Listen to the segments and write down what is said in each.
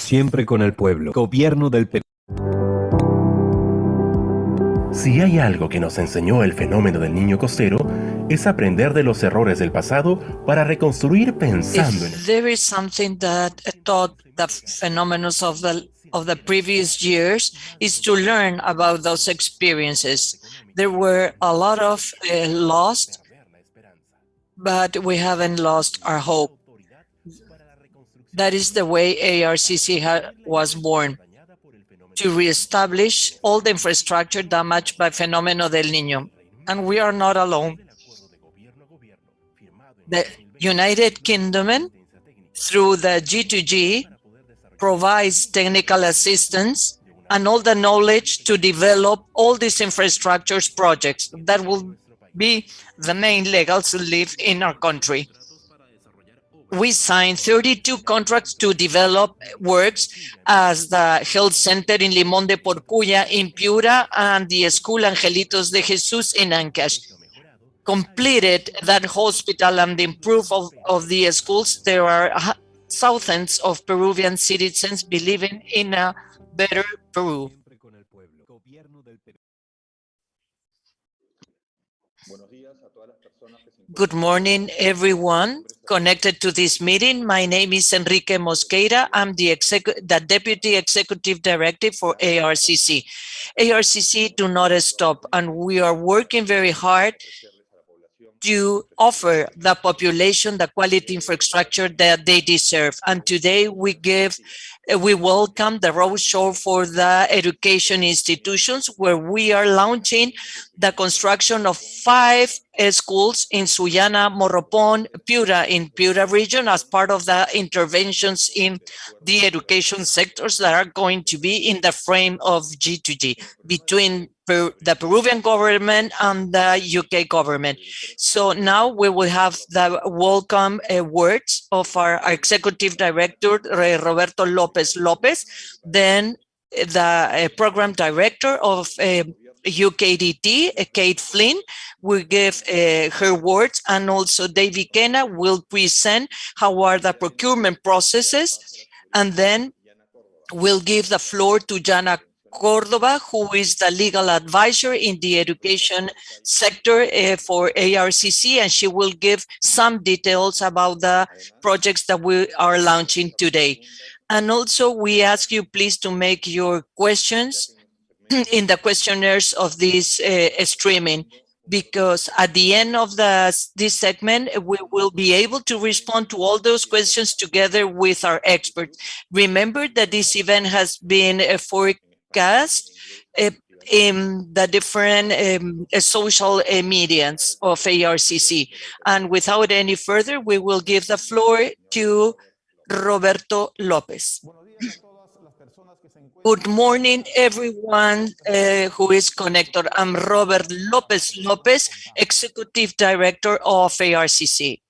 Siempre con el pueblo. Gobierno del Perú. Si hay algo que nos enseñó el fenómeno del niño costero, es aprender de los errores del pasado para reconstruir pensando en el... If there is something that taught the phenomena of the previous years, is to learn about those experiences. There were a lot of lost, but we haven't lost our hope. That is the way ARCC was born, to reestablish all the infrastructure damaged by Fenómeno del Niño. And we are not alone. The United Kingdom, through the G2G, provides technical assistance and all the knowledge to develop all these infrastructures projects that will be the main legals to live in our country. We signed 32 contracts to develop works as the health center in Limón de Porcuya in Piura and the school Angelitos de Jesus in Ancash. Completed that hospital and the improve of the schools, there are thousands of Peruvian citizens believing in a better Peru. Good morning, everyone connected to this meeting. My name is Enrique Mosqueira. I'm the Deputy Executive Director for ARCC. ARCC do not stop, and we are working very hard to offer the population the quality infrastructure that they deserve. And today we welcome the roadshow for the education institutions, where we are launching the construction of 5 schools in Sullana, Morropón, Piura, in Piura region, as part of the interventions in the education sectors that are going to be in the frame of G2G between the Peruvian government and the UK government. So now we will have the welcome words of our Executive Director, Roberto Lopez, then the Program Director of UKDT, Kate Flint, will give her words, and also David Kenna will present how are the procurement processes, and then we'll give the floor to Jana Cordova, who is the legal advisor in the education sector for ARCC, and she will give some details about the projects that we are launching today. And also we ask you please to make your questions in the questionnaires of this streaming, because at the end of this segment, we will be able to respond to all those questions together with our experts. Remember that this event has been forecast in the different social medias of ARCC. And without any further, we will give the floor to Roberto Lopez. Good morning, everyone who is connected. I'm Robert Lopez, Executive Director of ARCC.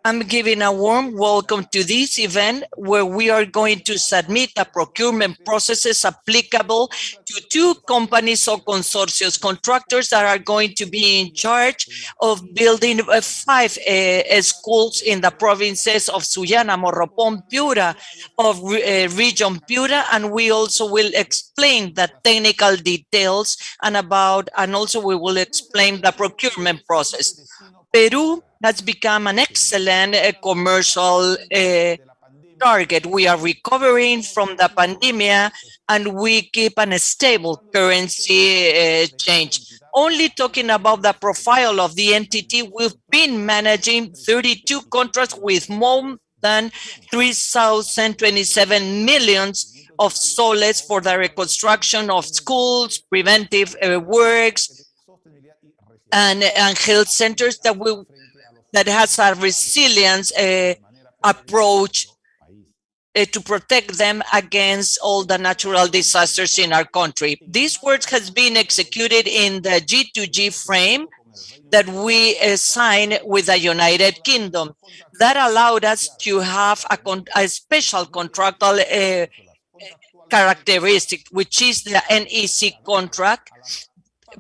I'm giving a warm welcome to this event, where we are going to submit the procurement processes applicable to 2 companies or consortiums, contractors that are going to be in charge of building 5 schools in the provinces of Sullana, Morropón, Piura, of region Piura, and we also will explain the technical details and also we will explain the procurement process. Peru has become an excellent commercial target. We are recovering from the pandemic, and we keep a stable currency change. Only talking about the profile of the entity, we've been managing 32 contracts with more than 3,027 million of soles for the reconstruction of schools, preventive works, and health centers that has a resilience approach to protect them against all the natural disasters in our country. This work has been executed in the G2G frame that we signed with the United Kingdom. That allowed us to have a special contractual characteristic, which is the NEC contract,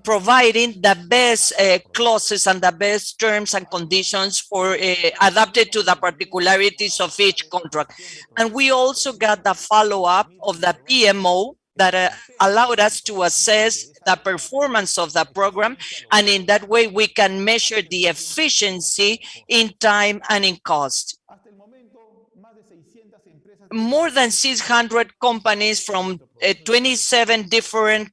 providing the best clauses and the best terms and conditions for adapted to the particularities of each contract. And we also got the follow-up of the PMO that allowed us to assess the performance of the program, and in that way we can measure the efficiency in time and in cost. More than 600 companies from 27 different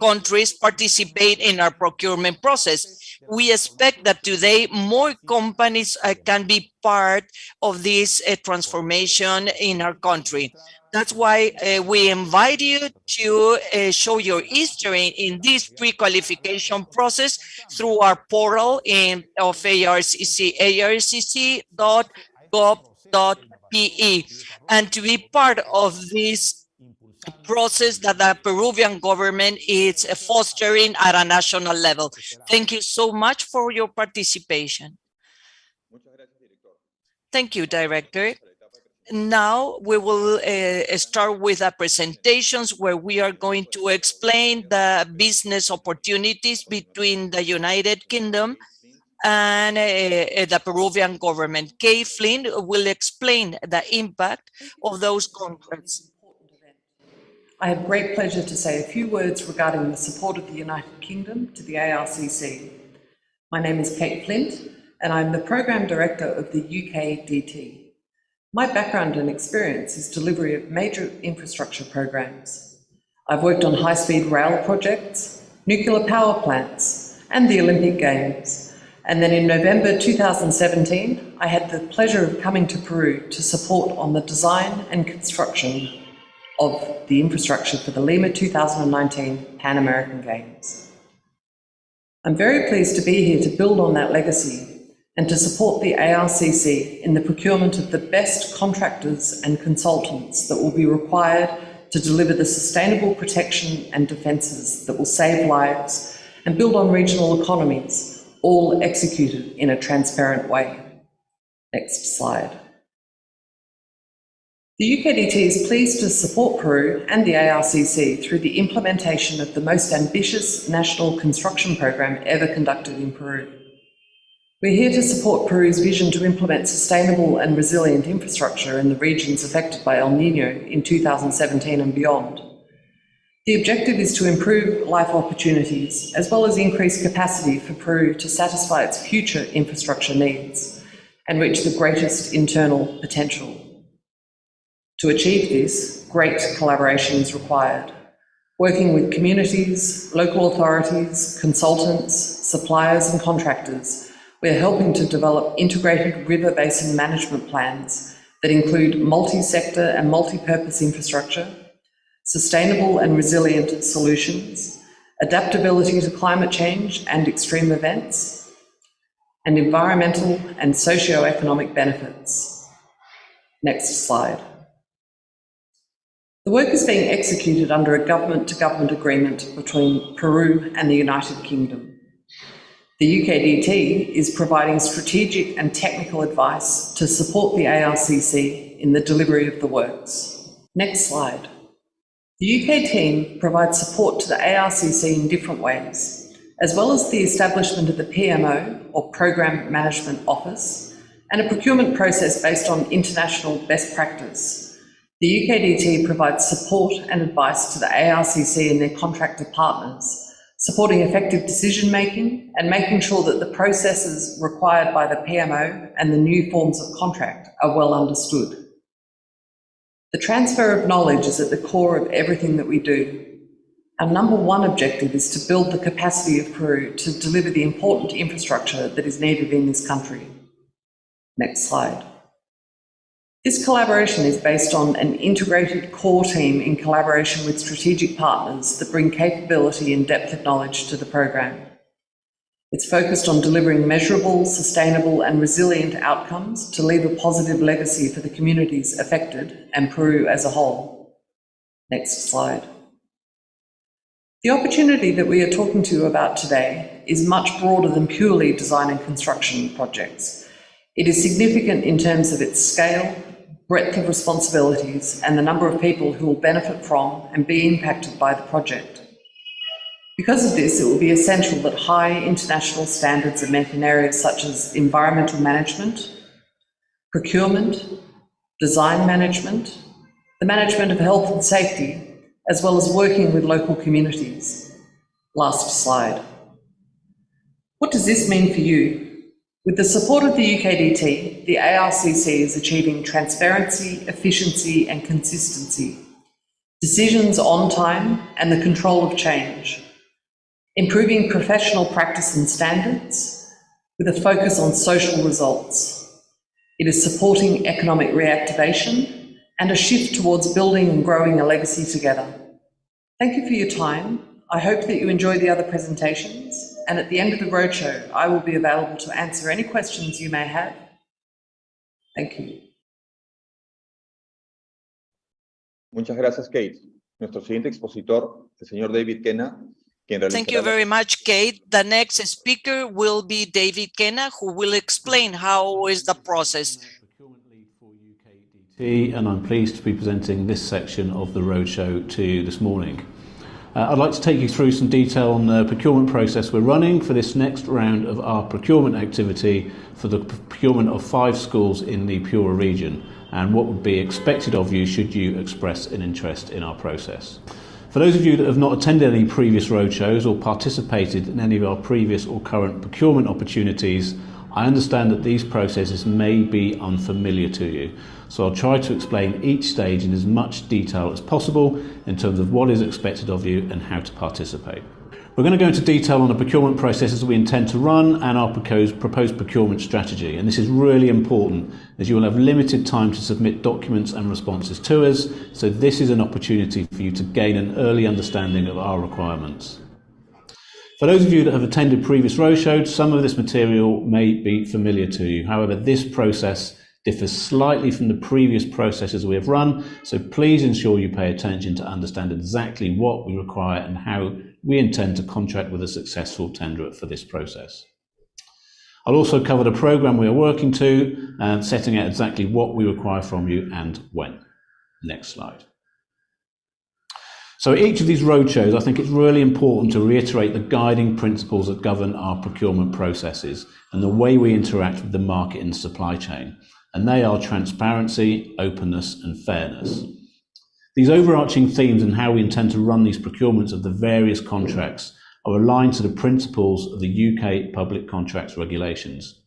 countries participate in our procurement process. We expect that today more companies can be part of this transformation in our country. That's why we invite you to show your history in this pre-qualification process through our portal of ARCC, arcc.gov.pe, and to be part of this process that the Peruvian government is fostering at a national level. Thank you so much for your participation. Thank you, Director. Now we will start with the presentations where we are going to explain the business opportunities between the United Kingdom and the Peruvian government. Kay Flint will explain the impact of those contracts. I have great pleasure to say a few words regarding the support of the United Kingdom to the ARCC. My name is Kate Flint, and I'm the Program Director of the UKDT. My background and experience is delivery of major infrastructure programs. I've worked on high-speed rail projects, nuclear power plants, and the Olympic Games. And then in November 2017, I had the pleasure of coming to Peru to support on the design and construction of the infrastructure for the Lima 2019 Pan American Games. I'm very pleased to be here to build on that legacy and to support the ARCC in the procurement of the best contractors and consultants that will be required to deliver the sustainable protection and defences that will save lives and build on regional economies, all executed in a transparent way. Next slide. The UKDT is pleased to support Peru and the ARCC through the implementation of the most ambitious national construction program ever conducted in Peru. We're here to support Peru's vision to implement sustainable and resilient infrastructure in the regions affected by El Niño in 2017 and beyond. The objective is to improve life opportunities as well as increase capacity for Peru to satisfy its future infrastructure needs and reach the greatest internal potential. To achieve this, great collaboration is required, working with communities, local authorities, consultants, suppliers and contractors. We're helping to develop integrated river basin management plans that include multi-sector and multi-purpose infrastructure, sustainable and resilient solutions, adaptability to climate change and extreme events, and environmental and socio-economic benefits. Next slide. The work is being executed under a government-to-government agreement between Peru and the United Kingdom. The UKDT is providing strategic and technical advice to support the ARCC in the delivery of the works. Next slide. The UK team provides support to the ARCC in different ways, as well as the establishment of the PMO, or Program Management Office, and a procurement process based on international best practice. The UKDT provides support and advice to the ARCC and their contractor partners, supporting effective decision-making and making sure that the processes required by the PMO and the new forms of contract are well understood. The transfer of knowledge is at the core of everything that we do. Our number one objective is to build the capacity of Peru to deliver the important infrastructure that is needed in this country. Next slide. This collaboration is based on an integrated core team in collaboration with strategic partners that bring capability and depth of knowledge to the program. It's focused on delivering measurable, sustainable and resilient outcomes to leave a positive legacy for the communities affected and Peru as a whole. Next slide. The opportunity that we are talking to you about today is much broader than purely design and construction projects. It is significant in terms of its scale, breadth of responsibilities and the number of people who will benefit from and be impacted by the project. Because of this, it will be essential that high international standards are met in areas such as environmental management, procurement, design management, the management of health and safety, as well as working with local communities. Last slide. What does this mean for you? With the support of the UKDT, the ARCC is achieving transparency, efficiency and consistency, decisions on time and the control of change, improving professional practice and standards with a focus on social results. It is supporting economic reactivation and a shift towards building and growing a legacy together. Thank you for your time. I hope that you enjoy the other presentations, and at the end of the roadshow, I will be available to answer any questions you may have. Thank you. Muchas gracias, Kate. Nuestro siguiente expositor, el señor David Kenna, quien realizará Thank you very much, Kate. The next speaker will be David Kenna, who will explain how is the process. And I'm pleased to be presenting this section of the roadshow to you this morning. I'd like to take you through some detail on the procurement process we're running for this next round of our procurement activity for the procurement of 5 schools in the Piura region, and what would be expected of you should you express an interest in our process. For those of you that have not attended any previous roadshows or participated in any of our previous or current procurement opportunities, I understand that these processes may be unfamiliar to you, so I'll try to explain each stage in as much detail as possible in terms of what is expected of you and how to participate. We're going to go into detail on the procurement processes we intend to run and our proposed procurement strategy, and this is really important as you will have limited time to submit documents and responses to us, so this is an opportunity for you to gain an early understanding of our requirements. For those of you that have attended previous roadshows, some of this material may be familiar to you. However, this process differs slightly from the previous processes we have run, so please ensure you pay attention to understand exactly what we require and how we intend to contract with a successful tenderer for this process. I'll also cover the programme we are working to and setting out exactly what we require from you and when. Next slide. So at each of these roadshows, I think it's really important to reiterate the guiding principles that govern our procurement processes and the way we interact with the market and supply chain. And they are transparency, openness and fairness. These overarching themes and how we intend to run these procurements of the various contracts are aligned to the principles of the UK Public Contracts Regulations.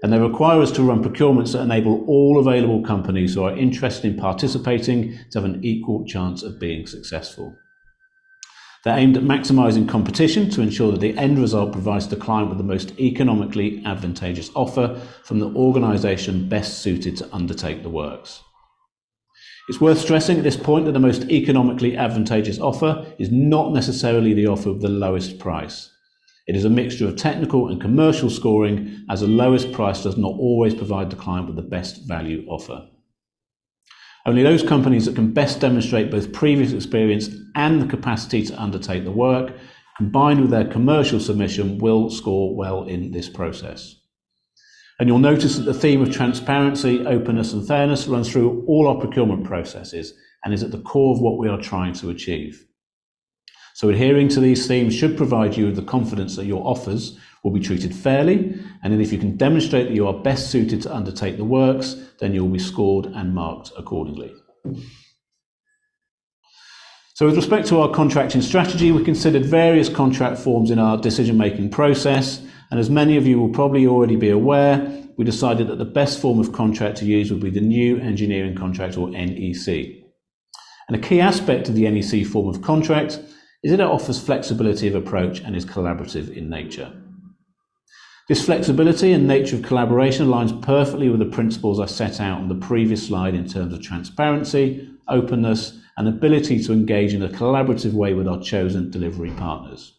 And they require us to run procurements that enable all available companies who are interested in participating to have an equal chance of being successful. They're aimed at maximising competition to ensure that the end result provides the client with the most economically advantageous offer from the organisation best suited to undertake the works. It's worth stressing at this point that the most economically advantageous offer is not necessarily the offer of the lowest price. It is a mixture of technical and commercial scoring, as the lowest price does not always provide the client with the best value offer. Only those companies that can best demonstrate both previous experience and the capacity to undertake the work, combined with their commercial submission, will score well in this process. And you'll notice that the theme of transparency, openness and fairness runs through all our procurement processes and is at the core of what we are trying to achieve. So adhering to these themes should provide you with the confidence that your offers will be treated fairly, and then if you can demonstrate that you are best suited to undertake the works, then you will be scored and marked accordingly. So with respect to our contracting strategy, we considered various contract forms in our decision-making process, and as many of you will probably already be aware, we decided that the best form of contract to use would be the new engineering contract, or NEC. And a key aspect of the NEC form of contract is that it offers flexibility of approach and is collaborative in nature. This flexibility and nature of collaboration aligns perfectly with the principles I set out on the previous slide in terms of transparency, openness, and ability to engage in a collaborative way with our chosen delivery partners.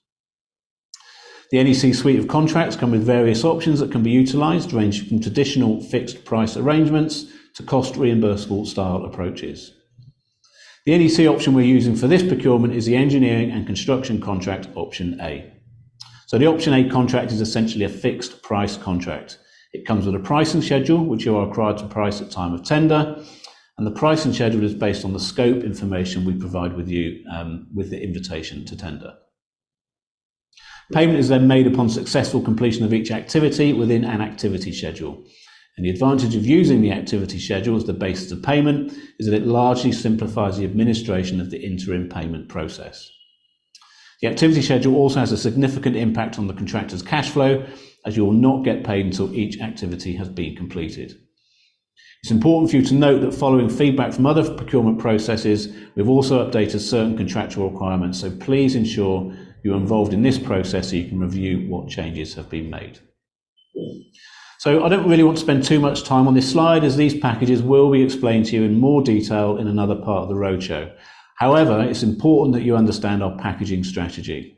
The NEC suite of contracts come with various options that can be utilised, ranging from traditional fixed price arrangements to cost reimbursable style approaches. The NEC option we're using for this procurement is the engineering and construction contract option A. So the option A contract is essentially a fixed price contract. It comes with a pricing schedule, which you are required to price at time of tender, and the pricing schedule is based on the scope information we provide with you with the invitation to tender. Payment is then made upon successful completion of each activity within an activity schedule. And the advantage of using the activity schedule as the basis of payment is that it largely simplifies the administration of the interim payment process. The activity schedule also has a significant impact on the contractor's cash flow, as you will not get paid until each activity has been completed. It's important for you to note that following feedback from other procurement processes, we've also updated certain contractual requirements, so please ensure you're involved in this process so you can review what changes have been made. So I don't really want to spend too much time on this slide, as these packages will be explained to you in more detail in another part of the roadshow. However, it's important that you understand our packaging strategy.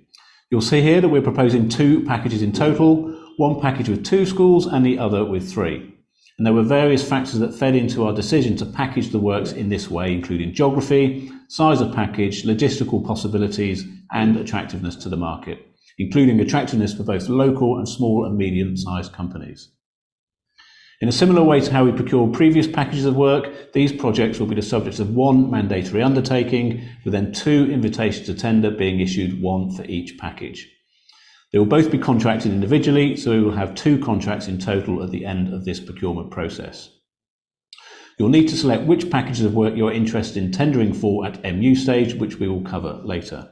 You'll see here that we're proposing 2 packages in total, one package with 2 schools and the other with 3. And there were various factors that fed into our decision to package the works in this way, including geography, size of package, logistical possibilities, and attractiveness to the market, including attractiveness for both local and small and medium-sized companies. In a similar way to how we procured previous packages of work, these projects will be the subject of 1 mandatory undertaking, with then 2 invitations to tender being issued, 1 for each package. They will both be contracted individually, so we will have 2 contracts in total at the end of this procurement process. You'll need to select which packages of work you're interested in tendering for at MU stage, which we will cover later.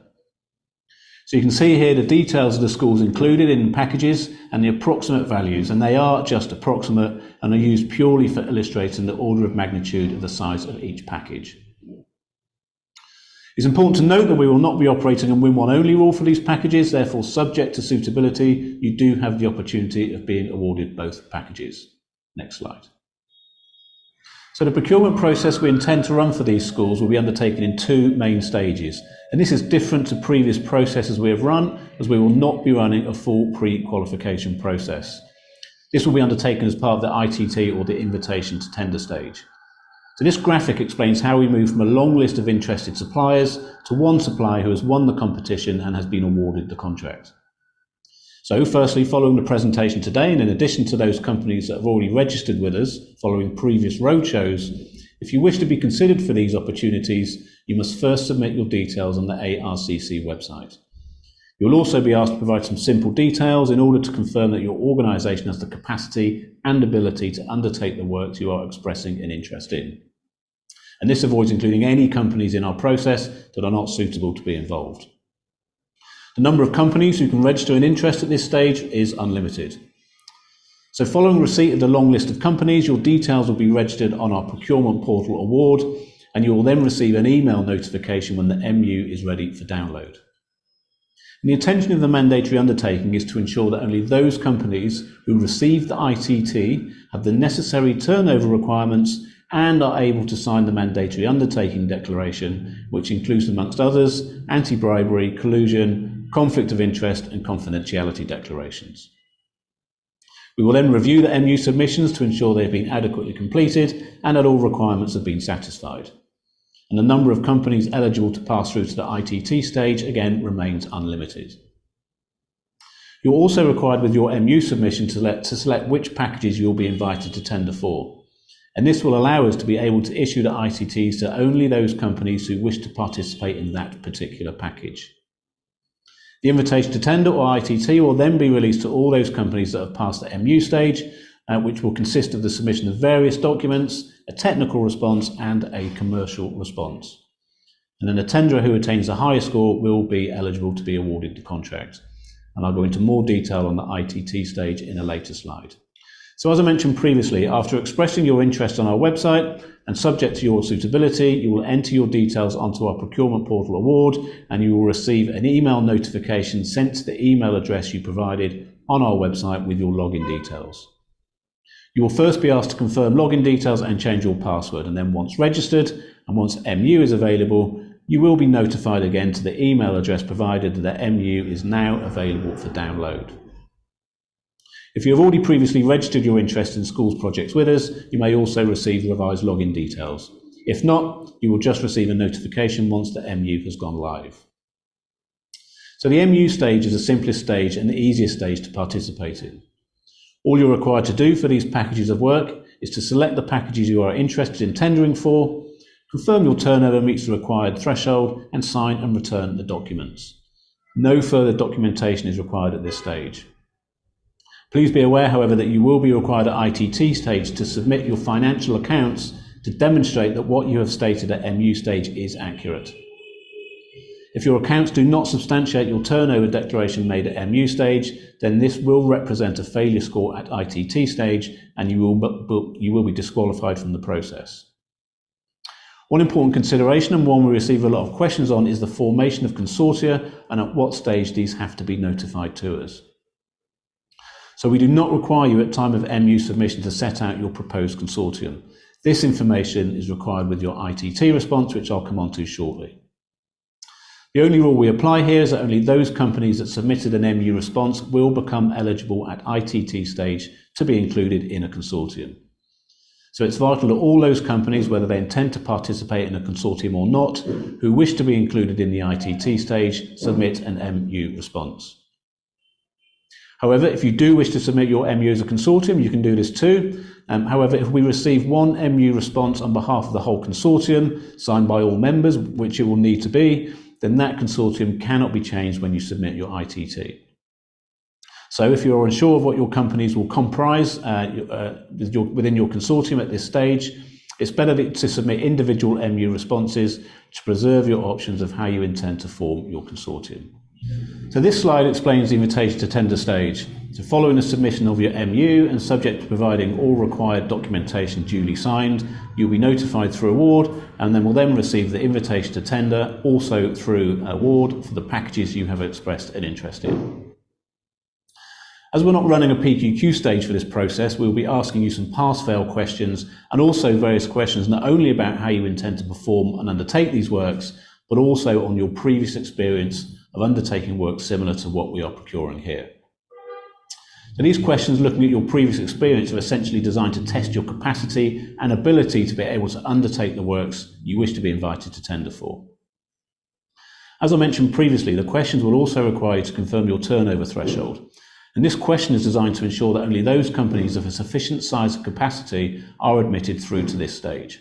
So you can see here the details of the schools included in packages and the approximate values, and they are just approximate and are used purely for illustrating the order of magnitude of the size of each package. It's important to note that we will not be operating a win-one only rule for these packages, therefore subject to suitability, you do have the opportunity of being awarded both packages. Next slide. So the procurement process we intend to run for these schools will be undertaken in 2 main stages. And this is different to previous processes we have run, as we will not be running a full pre-qualification process. This will be undertaken as part of the ITT, or the invitation to tender stage. So this graphic explains how we move from a long list of interested suppliers to one supplier who has won the competition and has been awarded the contract. So firstly, following the presentation today, and in addition to those companies that have already registered with us following previous roadshows, if you wish to be considered for these opportunities, you must first submit your details on the Arcc website. You'll also be asked to provide some simple details in order to confirm that your organisation has the capacity and ability to undertake the works you are expressing an interest in. And this avoids including any companies in our process that are not suitable to be involved. The number of companies who can register an interest at this stage is unlimited. So following receipt of the long list of companies, your details will be registered on our Procurement Portal Award, and you will then receive an email notification when the MU is ready for download. And the intention of the mandatory undertaking is to ensure that only those companies who receive the ITT have the necessary turnover requirements and are able to sign the mandatory undertaking declaration, which includes, amongst others, anti-bribery, collusion, conflict of interest and confidentiality declarations. We will then review the MU submissions to ensure they have been adequately completed and that all requirements have been satisfied. And the number of companies eligible to pass through to the ITT stage again remains unlimited. You're also required with your MU submission to select which packages you'll be invited to tender for. And this will allow us to be able to issue the ITTs to only those companies who wish to participate in that particular package. The invitation to tender, or ITT, will then be released to all those companies that have passed the MU stage, which will consist of the submission of various documents, a technical response and a commercial response. And then a tenderer who attains the highest score will be eligible to be awarded the contract. And I'll go into more detail on the ITT stage in a later slide. So as I mentioned previously, after expressing your interest on our website and subject to your suitability, you will enter your details onto our Procurement Portal Award and you will receive an email notification sent to the email address you provided on our website with your login details. You will first be asked to confirm login details and change your password, and then once registered and once MU is available, you will be notified again to the email address provided that MU is now available for download. If you have already previously registered your interest in schools projects with us, you may also receive revised login details. If not, you will just receive a notification once the MU has gone live. So the MU stage is the simplest stage and the easiest stage to participate in. All you're required to do for these packages of work is to select the packages you are interested in tendering for, confirm your turnover meets the required threshold, and sign and return the documents. No further documentation is required at this stage. Please be aware, however, that you will be required at ITT stage to submit your financial accounts to demonstrate that what you have stated at MU stage is accurate. If your accounts do not substantiate your turnover declaration made at MU stage, then this will represent a failure score at ITT stage and you will be disqualified from the process. One important consideration, and one we receive a lot of questions on, is the formation of consortia and at what stage these have to be notified to us. So we do not require you at time of MU submission to set out your proposed consortium. This information is required with your ITT response, which I'll come on to shortly. The only rule we apply here is that only those companies that submitted an MU response will become eligible at ITT stage to be included in a consortium. So it's vital that all those companies, whether they intend to participate in a consortium or not, who wish to be included in the ITT stage, submit an MU response. However, if you do wish to submit your MU as a consortium, you can do this too. However, if we receive one MU response on behalf of the whole consortium, signed by all members, which it will need to be, then that consortium cannot be changed when you submit your ITT. So if you're unsure of what your companies will comprise within your consortium at this stage, it's better to submit individual MU responses to preserve your options of how you intend to form your consortium. So this slide explains the invitation to tender stage. So following the submission of your MU and subject to providing all required documentation duly signed, you'll be notified through award and then will then receive the invitation to tender also through award for the packages you have expressed an interest in. As we're not running a PQQ stage for this process, we'll be asking you some pass-fail questions and also various questions not only about how you intend to perform and undertake these works, but also on your previous experience of undertaking work similar to what we are procuring here. So these questions, looking at your previous experience, are essentially designed to test your capacity and ability to be able to undertake the works you wish to be invited to tender for. As I mentioned previously, the questions will also require you to confirm your turnover threshold. And this question is designed to ensure that only those companies of a sufficient size and capacity are admitted through to this stage.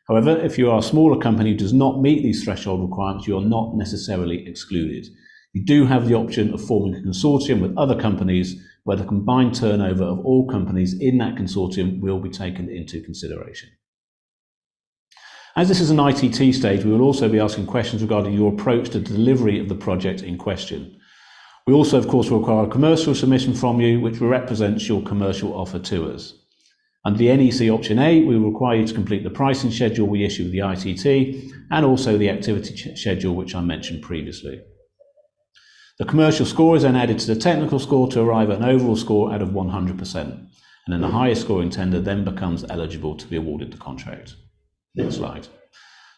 However, if you are a smaller company who does not meet these threshold requirements, you are not necessarily excluded. You do have the option of forming a consortium with other companies where the combined turnover of all companies in that consortium will be taken into consideration. As this is an ITT stage, we will also be asking questions regarding your approach to delivery of the project in question. We also, of course, require a commercial submission from you, which represents your commercial offer to us. Under the NEC option A, we will require you to complete the pricing schedule we issue with the ITT and also the activity schedule, which I mentioned previously. The commercial score is then added to the technical score to arrive at an overall score out of 100%. And then the highest scoring tender then becomes eligible to be awarded the contract. Next slide.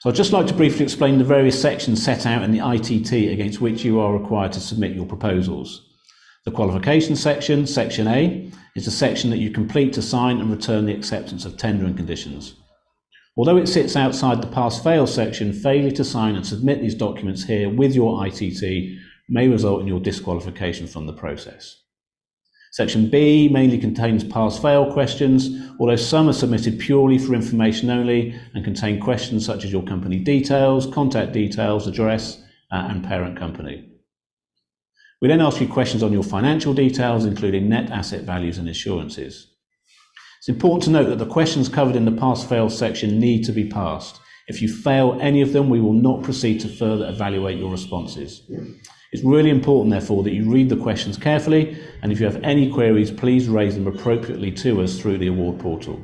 So I'd just like to briefly explain the various sections set out in the ITT against which you are required to submit your proposals. The qualification section, section A, is the section that you complete to sign and return the acceptance of tendering conditions. Although it sits outside the pass-fail section, failure to sign and submit these documents here with your ITT may result in your disqualification from the process. Section B mainly contains pass-fail questions, although some are submitted purely for information only and contain questions such as your company details, contact details, address, and parent company. We then ask you questions on your financial details, including net asset values and insurances. It's important to note that the questions covered in the pass-fail section need to be passed. If you fail any of them, we will not proceed to further evaluate your responses. It's really important, therefore, that you read the questions carefully, and if you have any queries, please raise them appropriately to us through the award portal.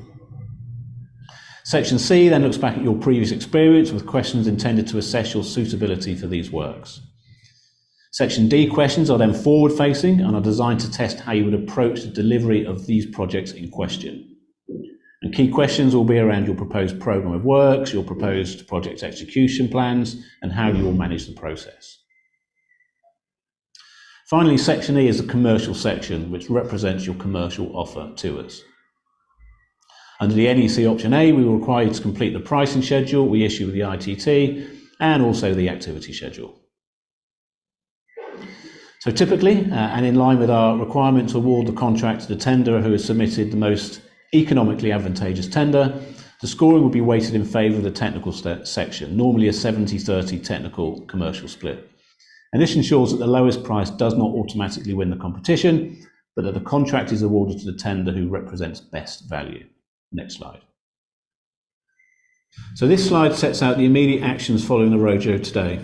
Section C then looks back at your previous experience with questions intended to assess your suitability for these works. Section D questions are then forward-facing and are designed to test how you would approach the delivery of these projects in question. And key questions will be around your proposed programme of works, your proposed project execution plans, and how you will manage the process. Finally, section E is the commercial section, which represents your commercial offer to us. Under the NEC option A, we will require you to complete the pricing schedule we issue with the ITT and also the activity schedule. So typically, and in line with our requirement to award the contract to the tenderer who has submitted the most economically advantageous tender, the scoring will be weighted in favour of the technical section, normally a 70-30 technical commercial split. And this ensures that the lowest price does not automatically win the competition, but that the contract is awarded to the tender who represents best value. Next slide. So this slide sets out the immediate actions following the roadshow today.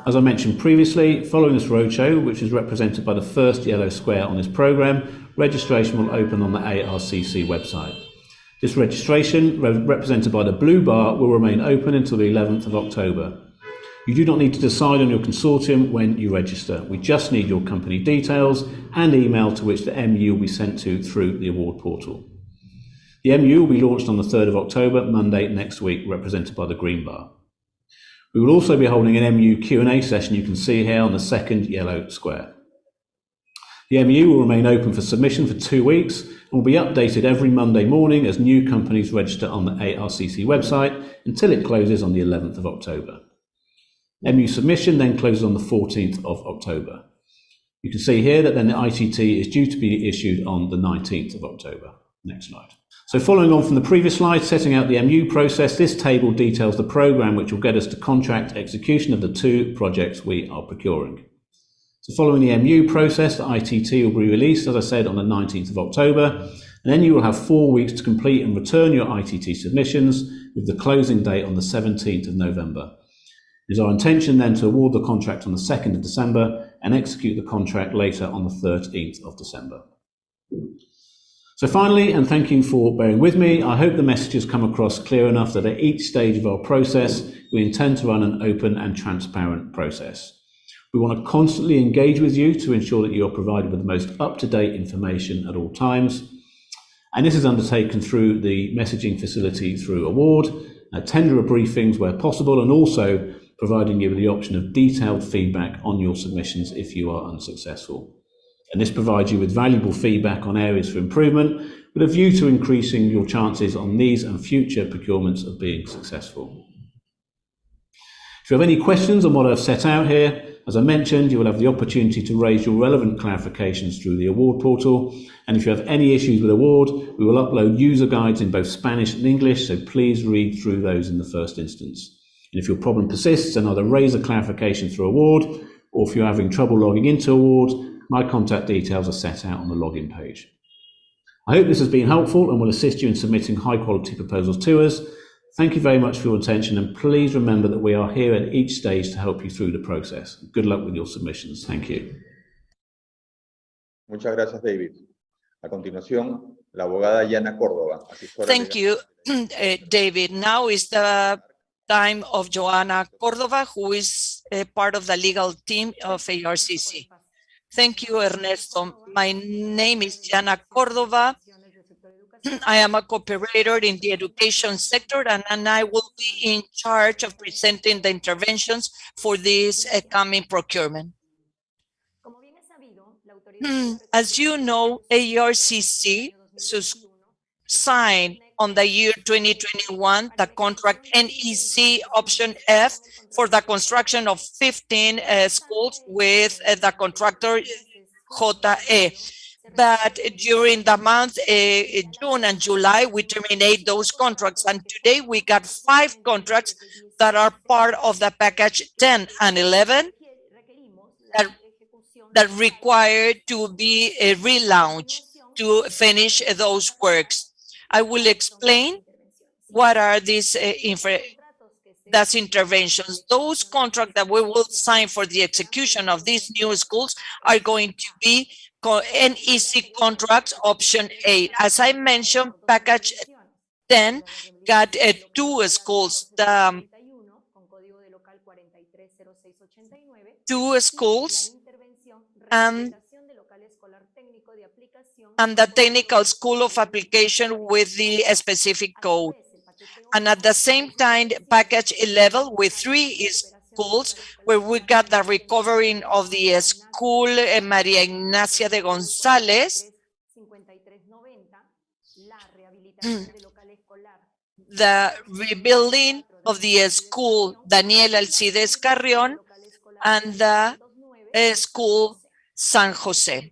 As I mentioned previously, following this roadshow, which is represented by the first yellow square on this programme, registration will open on the ARCC website. This registration, represented by the blue bar, will remain open until the 11th of October. You do not need to decide on your consortium when you register. We just need your company details and email to which the MU will be sent to through the award portal. The MU will be launched on the 3rd of October, Monday next week, represented by the green bar. We will also be holding an MU Q&A session you can see here on the second yellow square. The MU will remain open for submission for 2 weeks and will be updated every Monday morning as new companies register on the ARCC website until it closes on the 11th of October. MU submission then closes on the 14th of October. You can see here that then the ITT is due to be issued on the 19th of October. Next slide. So following on from the previous slide, setting out the MU process, this table details the programme which will get us to contract execution of the 2 projects we are procuring. So following the MU process, the ITT will be released, as I said, on the 19th of October, and then you will have 4 weeks to complete and return your ITT submissions with the closing date on the 17th of November. It is our intention then to award the contract on the 2nd of December and execute the contract later on the 13th of December. So finally, and thank you for bearing with me, I hope the message has come across clear enough that at each stage of our process, we intend to run an open and transparent process. We want to constantly engage with you to ensure that you are provided with the most up-to-date information at all times. And this is undertaken through the messaging facility through award, tender briefings where possible, and also providing you with the option of detailed feedback on your submissions if you are unsuccessful. And this provides you with valuable feedback on areas for improvement with a view to increasing your chances on these and future procurements of being successful. If you have any questions on what I've set out here, as I mentioned, you will have the opportunity to raise your relevant clarifications through the award portal. And if you have any issues with award, we will upload user guides in both Spanish and English, so please read through those in the first instance. And if your problem persists, then either raise a clarification through award, or if you're having trouble logging into award, my contact details are set out on the login page. I hope this has been helpful and will assist you in submitting high quality proposals to us. Thank you very much for your attention, and please remember that we are here at each stage to help you through the process. Good luck with your submissions. Thank you. Muchas gracias, David. A continuación, la abogada Yana Córdoba, asesora Thank you, David. Now is the time of Joanna Cordova, who is a part of the legal team of ARCC. Thank you, Ernesto. My name is Joanna Cordova. I am a cooperator in the education sector, and I will be in charge of presenting the interventions for this coming procurement. As you know, ARCC signed on the year 2021 the contract NEC option F for the construction of 15 schools with the contractor JE. But during the month June and July, we terminate those contracts, and today we got 5 contracts that are part of the package 10 and 11 that require to be relaunched to finish those works. I will explain what are these interventions. Those contracts that we will sign for the execution of these new schools are going to be NEC contracts option 8. As I mentioned, package 10 got 2 schools, the 2 schools and the technical school of application with the specific code. And at the same time, package 11 with 3 schools where we got the recovering of the school Maria Ignacia de González, the rebuilding of the school Daniel Alcides Carrión, and the school San Jose.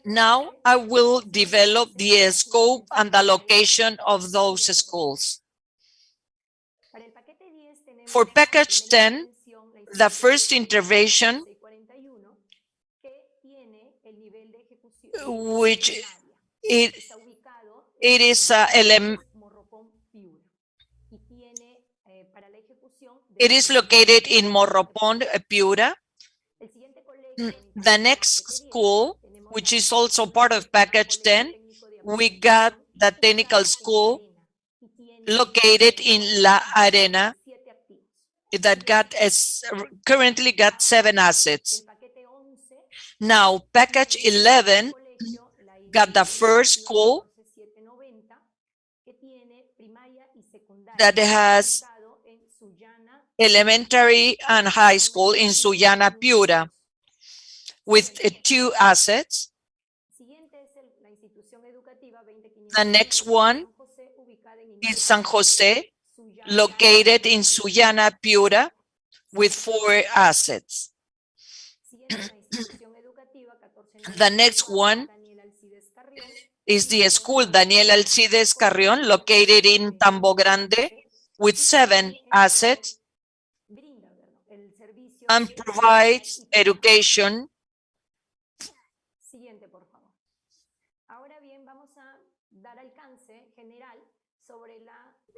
Now I will develop the scope and the location of those schools. For package 10, the first intervention, which it is it is located in Morropón, Piura. The next school, which is also part of package 10, we got the technical school located in La Arena that currently got 7 assets. Now, package 11 got the first school that has elementary and high school in Sullana, Piura, with 2 assets. The next one is San Jose, located in Sullana, Piura, with 4 assets. The next one is the school Daniel Alcides Carrión, located in Tambo Grande, with 7 assets, and provides education.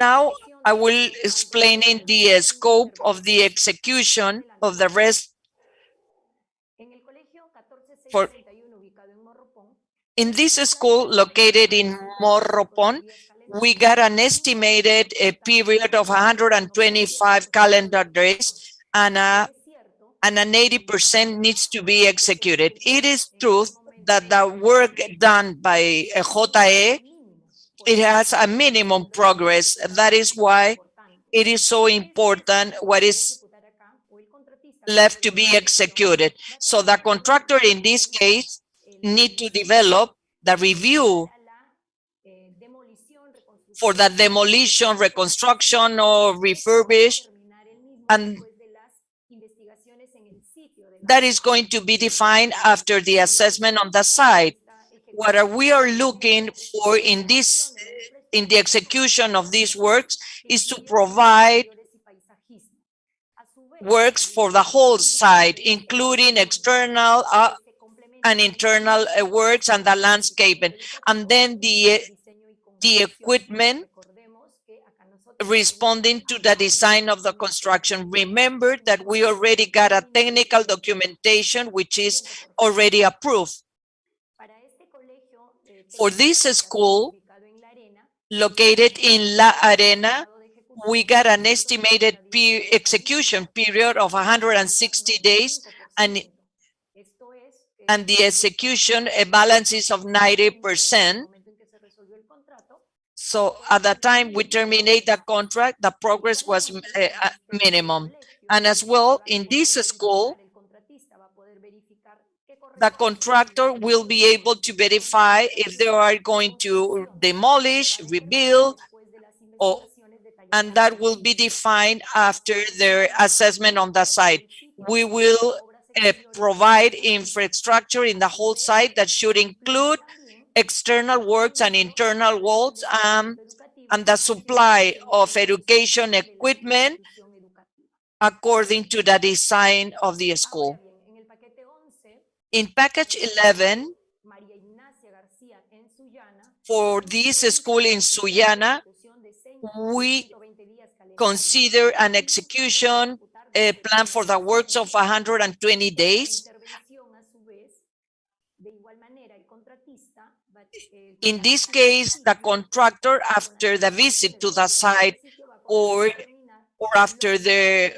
Now I will explain in the scope of the execution of the rest. In this school located in Morropón, we got an estimated period of 125 calendar days, and an 80% needs to be executed. It is true that the work done by JE, it has a minimum progress. That is why it is so important what is left to be executed. So the contractor in this case need to develop the review for the demolition, reconstruction, or refurbish, and that is going to be defined after the assessment on the site. What we are looking for in the execution of these works is to provide works for the whole site, including external and internal works and the landscaping, and then the equipment responding to the design of the construction. Remember that we already got a technical documentation which is already approved. For this school located in La Arena, we got an estimated execution period of 160 days, and the execution balances of 90%. So at the time we terminate the contract, the progress was minimum. And as well, in this school, the contractor will be able to verify if they are going to demolish, rebuild, and that will be defined after their assessment on the site. We will provide infrastructure in the whole site that should include external works and internal walls, and the supply of education equipment according to the design of the school. In package 11, for this school in Sullana, we consider an execution plan for the works of 120 days. In this case, the contractor, after the visit to the site or after they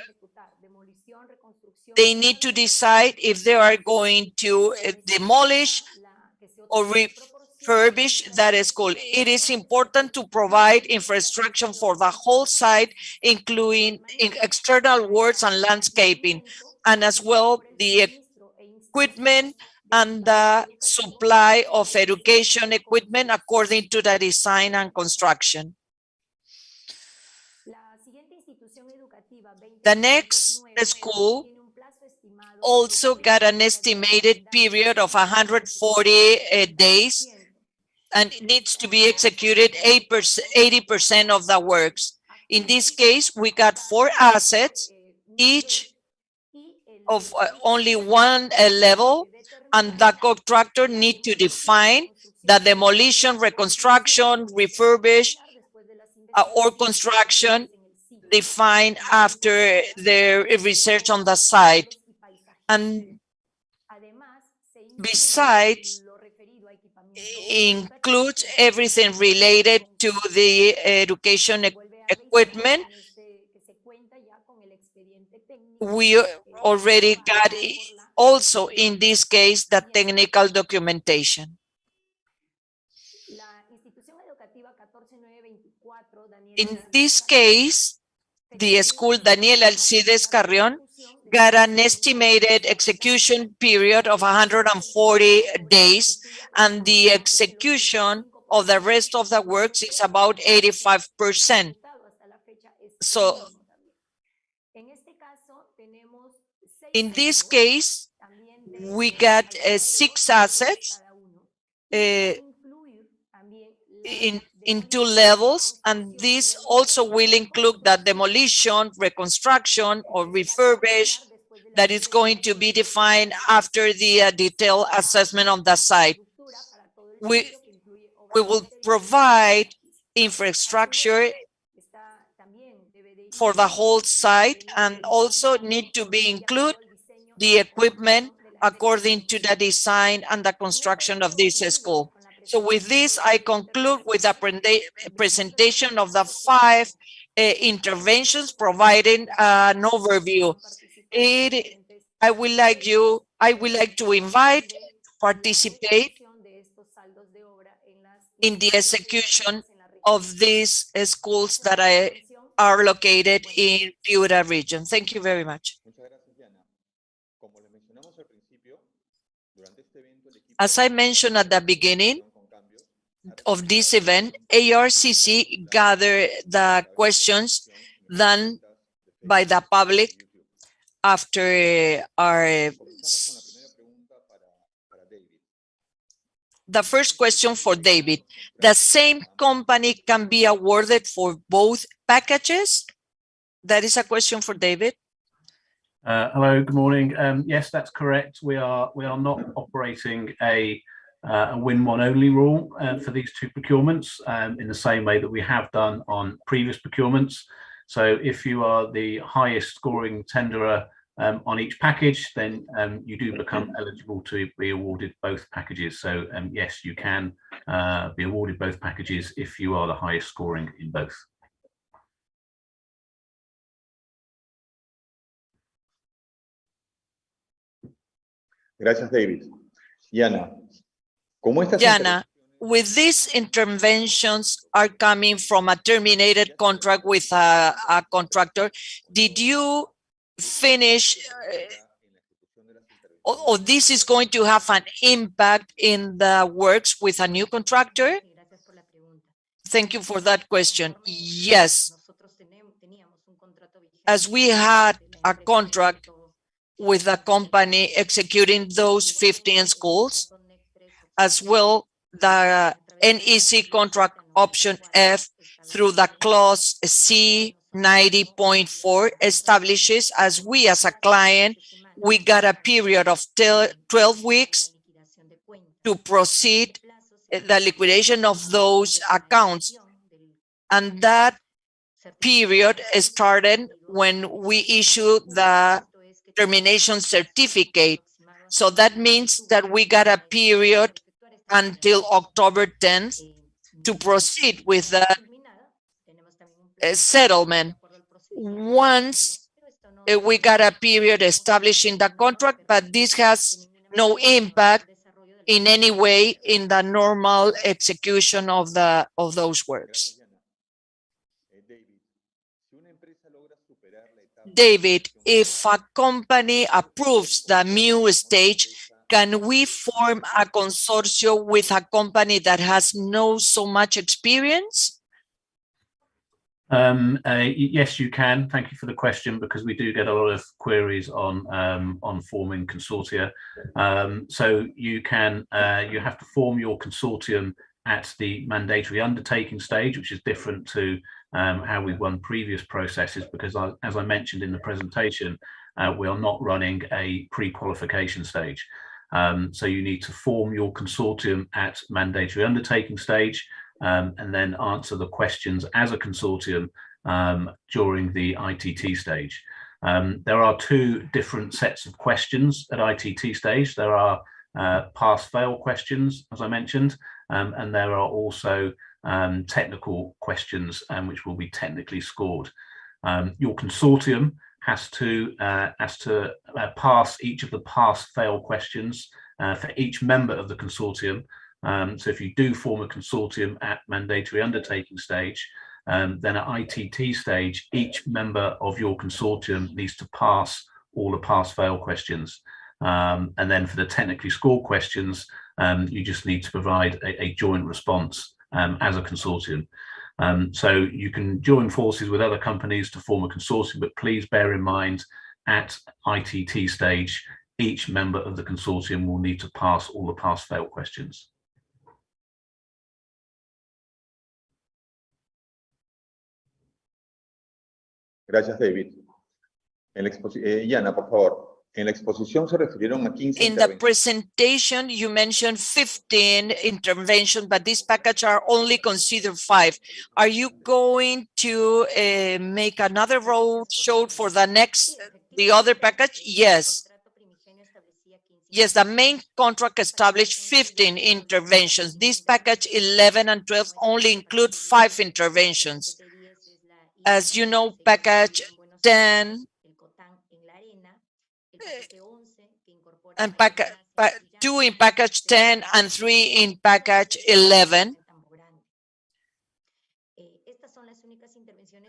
need to decide if they are going to demolish or refurbish that school. It is important to provide infrastructure for the whole site, including external works and landscaping, and as well the equipment and the supply of education equipment according to the design and construction. The next school also got an estimated period of 140 days and needs to be executed 80% of the works. In this case, we got 4 assets, each of only one level, and the contractor need to define the demolition, reconstruction, refurbish, or construction defined after their research on the site. And besides, includes everything related to the education equipment. We already got also in this case the technical documentation. In this case, the school Daniel Alcides Carrion got an estimated execution period of 140 days, and the execution of the rest of the works is about 85%. So in this case, we got 6 assets in 2 levels, and this also will include the demolition, reconstruction, or refurbish that is going to be defined after the detailed assessment on the site. We will provide infrastructure for the whole site, and also need to be include the equipment according to the design and the construction of this school. So with this, I conclude with a presentation of the 5 interventions, providing an overview. I would like to invite, participate in the execution of these schools that are located in Piura region. Thank you very much. As I mentioned at the beginning of this event, ARCC gathered the questions done by the public after our... The first question for David. The same company can be awarded for both packages? That is a question for David. Hello, good morning. Yes, that's correct. We are not operating a win one only rule for these 2 procurements in the same way that we have done on previous procurements. So if you are the highest scoring tenderer on each package, then you do become eligible to be awarded both packages. So yes, you can be awarded both packages if you are the highest scoring in both. Gracias, David. Yana, with these interventions are coming from a terminated contract with a contractor, did you finish, or this is going to have an impact in the works with a new contractor? Thank you for that question. Yes. As we had a contract with a company executing those 15 schools, as well the NEC contract option F through the clause C 90.4 establishes, as we as a client, we got a period of 12 weeks to proceed the liquidation of those accounts. And that period started when we issued the termination certificate. So that means that we got a period until October 10th to proceed with the settlement. Once we got a period establishing the contract, but this has no impact in any way in the normal execution of those works. David, if a company approves the MU stage, can we form a consortium with a company that has no so much experience? Yes, you can. Thank you for the question, because we do get a lot of queries on forming consortia. So you have to form your consortium at the mandatory undertaking stage, which is different to how we've run previous processes, because as I mentioned in the presentation, we are not running a pre-qualification stage. So you need to form your consortium at mandatory undertaking stage, and then answer the questions as a consortium during the ITT stage. There are two different sets of questions at ITT stage. There are pass-fail questions, as I mentioned, and there are also technical questions which will be technically scored. Your consortium has to pass each of the pass-fail questions for each member of the consortium. So if you do form a consortium at mandatory undertaking stage, then at ITT stage, each member of your consortium needs to pass all the pass-fail questions. And then for the technically scored questions, you just need to provide a joint response as a consortium. So you can join forces with other companies to form a consortium, but please bear in mind at ITT stage, each member of the consortium will need to pass all the pass-fail questions. Gracias, David. Yana, por favor. En la exposición se refirieron a 15 In the presentation, you mentioned 15 interventions, but this package are only considered 5. Are you going to make another road show for the other package? Yes. Yes, the main contract established 15 interventions. This package 11 and 12 only include 5 interventions. As you know, package 10 and 2 in package 10 and 3 in package 11.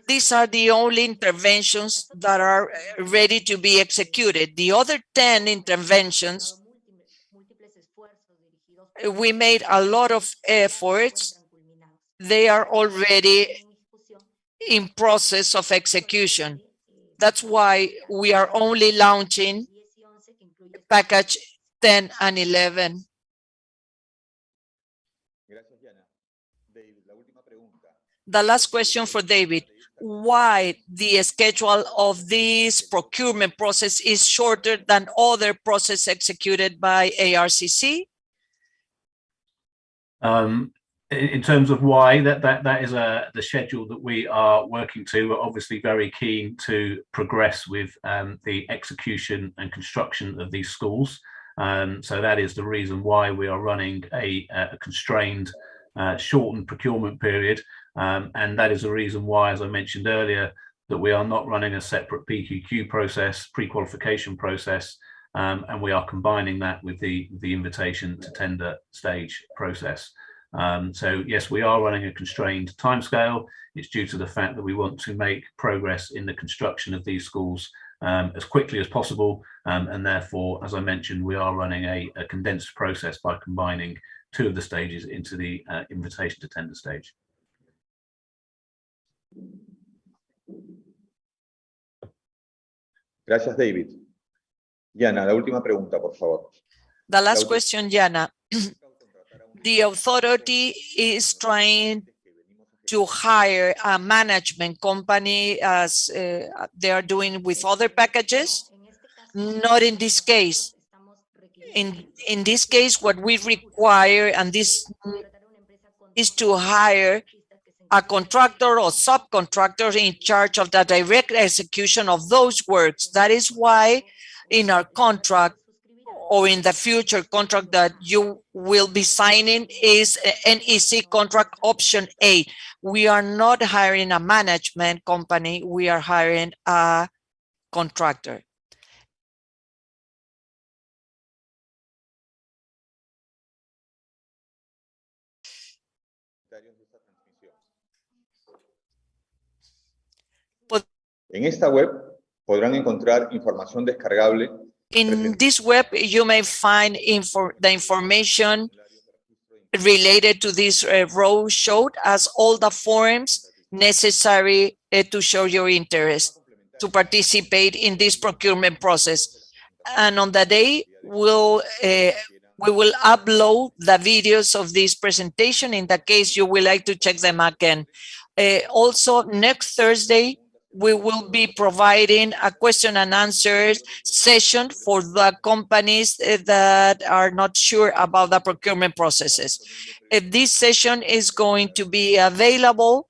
These are the only interventions that are ready to be executed. The other 10 interventions, we made a lot of efforts. They are already in process of execution. That's why we are only launching package 10 and 11. The last question for David. Why the schedule of this procurement process is shorter than other processes executed by ARCC? In terms of why, that is the schedule that we are working to. We're obviously very keen to progress with the execution and construction of these schools. So that is the reason why we are running a constrained, shortened procurement period. And that is the reason why, as I mentioned earlier, that we are not running a separate PQQ process, pre-qualification process, and we are combining that with the invitation to tender stage process. So yes, we are running a constrained timescale. It's due to the fact that we want to make progress in the construction of these schools as quickly as possible, and therefore, as I mentioned, we are running a condensed process by combining 2 of the stages into the invitation to tender stage. Gracias, David. Yana, la última pregunta, por favor. The last question, Yana. The authority is trying to hire a management company as they are doing with other packages. Not in this case. In this case, what we require, and this is to hire a contractor or subcontractor in charge of the direct execution of those works. That is why in our contract or in the future contract that you will be signing is NEC contract option A. We are not hiring a management company, we are hiring a contractor. En esta web podrán encontrar información descargable. In this web, you may find the information related to this row showed, as all the forms necessary to show your interest to participate in this procurement process. And on the day, we'll We will upload the videos of this presentation in the case you would like to check them again. Also, next Thursday, we will be providing a question and answer session for the companies that are not sure about the procurement processes. This session is going to be available.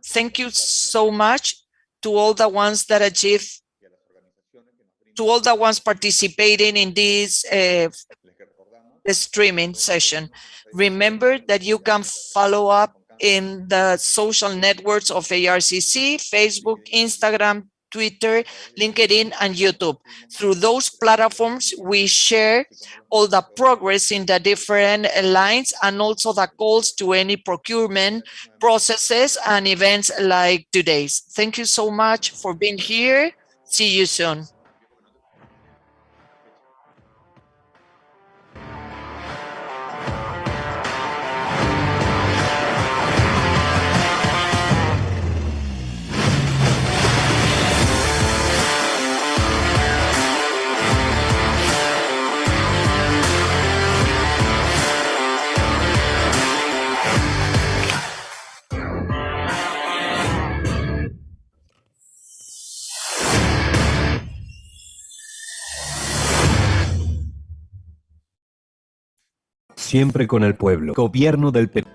Thank you so much to all the ones that achieve, to all the ones participating in this streaming session. Remember that you can follow up in the social networks of ARCC, Facebook, Instagram, Twitter, LinkedIn, and YouTube. Through those platforms, we share all the progress in the different lines and also the calls to any procurement processes and events like today's. Thank you so much for being here. See you soon. Siempre con el pueblo. Gobierno del Perú.